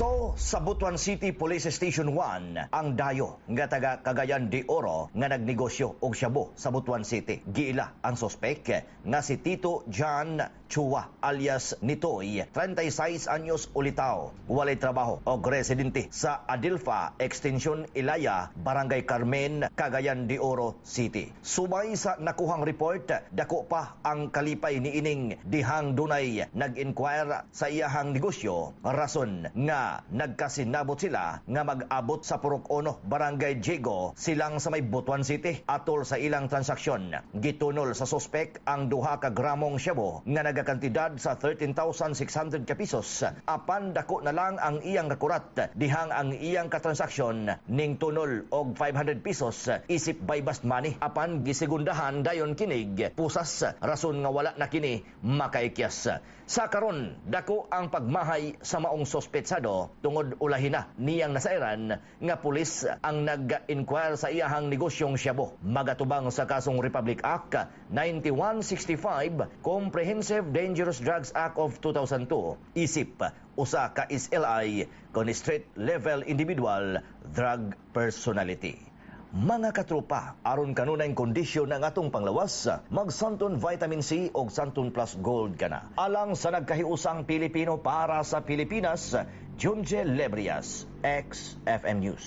Aresto sa Butuan City Police Station 1 ang dayo nga taga Cagayan de Oro nga nagnegosyo og shabu sa Butuan City. Giila ang sospek nga si Tito John Chua alias Nitoy, 36 anyos ulitaw, walay trabaho og residente sa Adilfa, Extension Ilaya, Barangay Carmen, Cagayan de Oro City. Sumay sa nakuhang report, dako pa ang kalipay niining dihang dunay nag-inquire sa iyahang negosyo, rason nga nagkasinabot sila nga mag-abot sa Purok Ono, Barangay Diego, silang sa may Butuan City. Atol sa ilang transaksyon, gitunol sa sospek ang 2 ka gramong shabu nga nagakantidad sa 13,600 ka pesos. Apan dako na lang ang iyang kakurat, dihang ang iyang katransaksyon ning tunol og 500 pesos isip by bust money. Apan gisigundahan dayon kinig pusas, rason nga wala na kini makaikyas. Sa karon, dako ang pagmahay sa maong sospetsado tungod ulahin na niyang nasairan nga pulis ang nag-inquire sa iyahang negosyong shabu. Magatubang sa kasong Republic Act 9165, Comprehensive Dangerous Drugs Act of 2002, isip usa ka SLI kon street level individual drug personality. Mga katropa, aron kanunay kondisyon ng atong panglawas, mag-Santon Vitamin C o Santon Plus Gold ka na. Alang sa nagkahiusang Pilipino para sa Pilipinas, Junje Lebrias, XFM News.